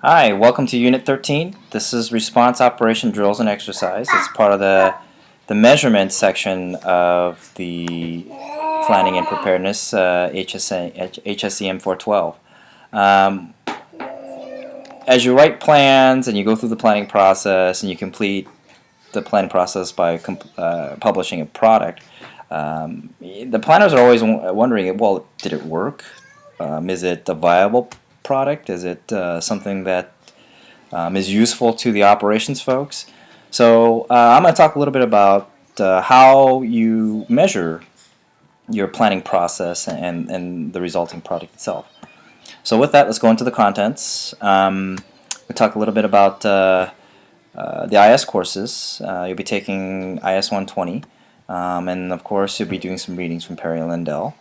Hi, welcome to Unit 13. This is Response Operation Drills and Exercise. It's part of the measurement section of the Planning and Preparedness HSEM 412. Um, as you write plans and you go through the planning process and you complete the planning process by publishing a product, the planners are always wondering, well, did it work? Is it a viable product? Is it something that is useful to the operations folks? So I'm going to talk a little bit about how you measure your planning process and the resulting product itself. So with that, let's go into the contents. We'll talk a little bit about the IS courses. You'll be taking IS 120, and of course you'll be doing some readings from Perry and Lindell.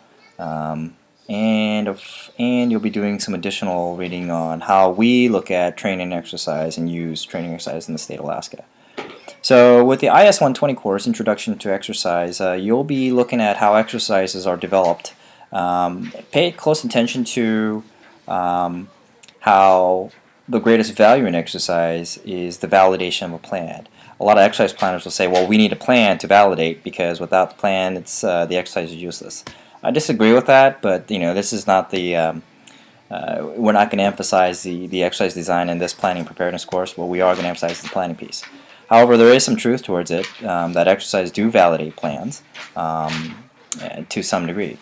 And you'll be doing some additional reading on how we look at training exercise and use training exercise in the state of Alaska. So with the IS 120 course, Introduction to Exercise, you'll be looking at how exercises are developed. Pay close attention to how the greatest value in exercise is the validation of a plan. A lot of exercise planners will say, well, we need a plan to validate because without the plan, the exercise is useless. I disagree with that, but this is not the we're not going to emphasize the exercise design in this planning preparedness course. What we are going to emphasize is the planning piece. However, there is some truth towards it, that exercise do validate plans to some degree.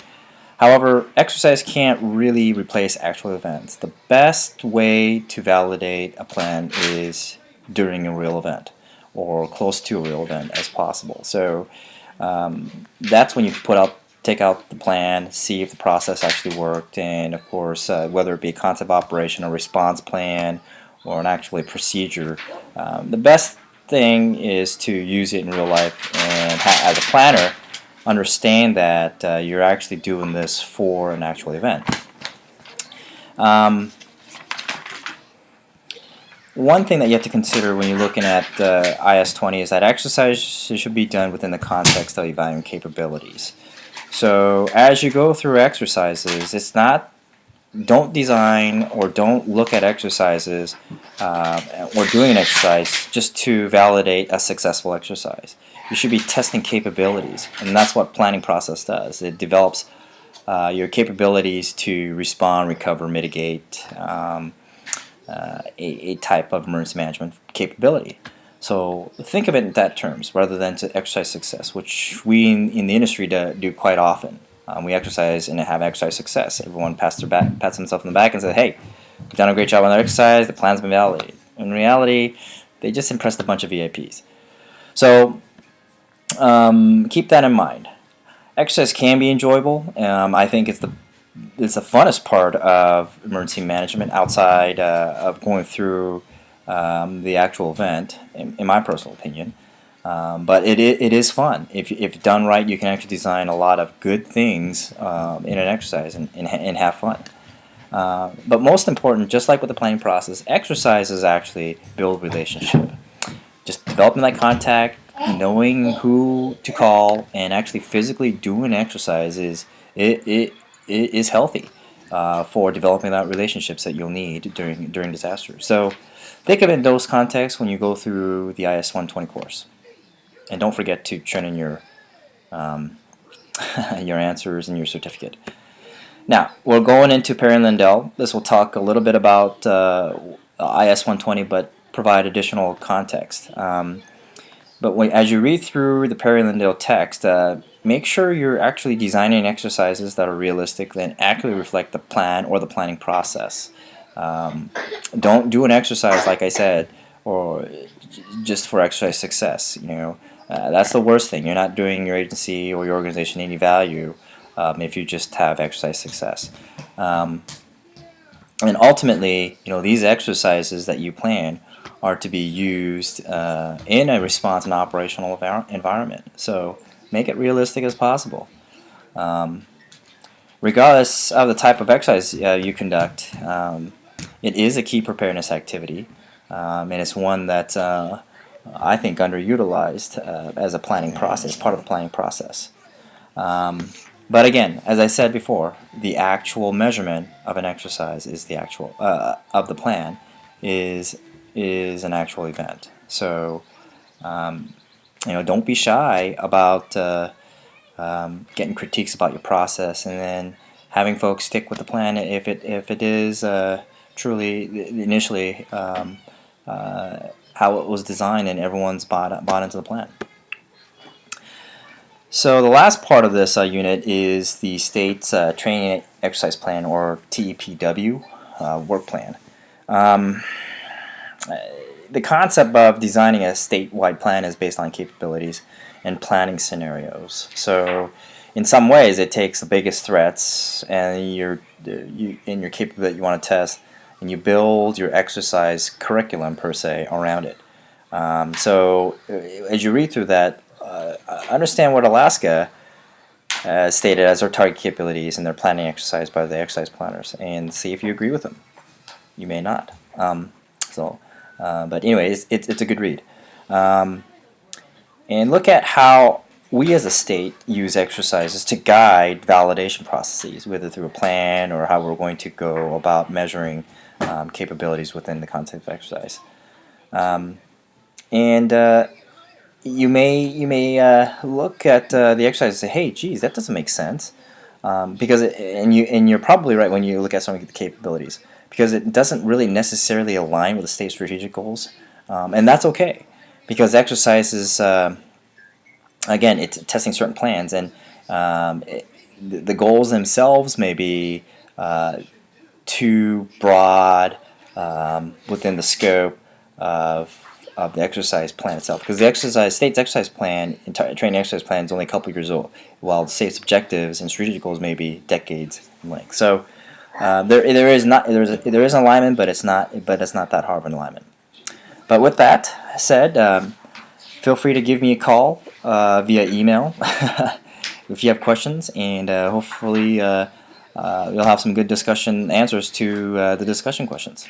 However, exercise can't really replace actual events. The best way to validate a plan is during a real event or close to a real event as possible. So that's when you take out the plan, see if the process actually worked, and of course whether it be a concept operation, a response plan, or an actual procedure. The best thing is to use it in real life and as a planner understand that you're actually doing this for an actual event. One thing that you have to consider when you're looking at IS-20 is that exercise should be done within the context of evaluating capabilities. So as you go through exercises, don't design or don't look at exercises or doing an exercise just to validate a successful exercise. You should be testing capabilities, and that's what planning process does. It develops your capabilities to respond, recover, mitigate a type of emergency management capability. So think of it in that terms rather than to exercise success, which we in the industry do quite often. We exercise and have exercise success. Everyone pats themselves on the back and says, hey, you've done a great job on their exercise, the plan's been validated. In reality, they just impressed a bunch of VIPs. So keep that in mind. Exercise can be enjoyable. I think it's the funnest part of emergency management outside of going through the actual event, in my personal opinion. But it is fun. If done right, you can actually design a lot of good things in an exercise and have fun. But most important, just like with the planning process, exercises actually build relationship. Just developing that contact, knowing who to call, and actually physically doing exercise is healthy for developing that relationships that you'll need during disasters. So think of it in those contexts when you go through the IS 120 course. And don't forget to turn in your your answers and your certificate. Now, we're going into Perry and Lindell. This will talk a little bit about IS 120, but provide additional context. But as you read through the Perry and Lindell text, make sure you're actually designing exercises that are realistic and accurately reflect the plan or the planning process. Don't do an exercise, like I said, or just for exercise success. That's the worst thing. You're not doing your agency or your organization any value if you just have exercise success. And ultimately, these exercises that you plan are to be used in a response and operational environment. So make it realistic as possible. Regardless of the type of exercise you conduct, it is a key preparedness activity, and it's one that I think underutilized as a planning process, part of the planning process. But again, as I said before, the actual measurement of an exercise is the actual of the plan is an actual event. So don't be shy about getting critiques about your process, and then having folks stick with the plan if it is truly initially how it was designed and everyone's bought into the plan. So the last part of this unit is the state's training exercise plan, or TEPW work plan. The concept of designing a statewide plan is based on capabilities and planning scenarios. So in some ways it takes the biggest threats and your capability that you want to test, and you build your exercise curriculum per se around it. So as you read through that, understand what Alaska stated as their target capabilities and their planning exercise by the exercise planners, and see if you agree with them. You may not. But anyway, it's a good read. And look at how we as a state use exercises to guide validation processes, whether through a plan or how we're going to go about measuring capabilities within the context of exercise. You may look at the exercise and say, "Hey, geez, that doesn't make sense," and you're probably right when you look at some of the capabilities, because it doesn't really necessarily align with the state strategic goals, and that's okay, because exercise is again, it's testing certain plans, and the goals themselves may be too broad within the scope of the exercise plan itself, because the state's exercise plan, training exercise plan, is only a couple years old, while the state's objectives and strategic goals may be decades in length. So there is an alignment, but it's not that hard of an alignment. But with that said, feel free to give me a call via email if you have questions, and hopefully you'll have some good discussion answers to the discussion questions.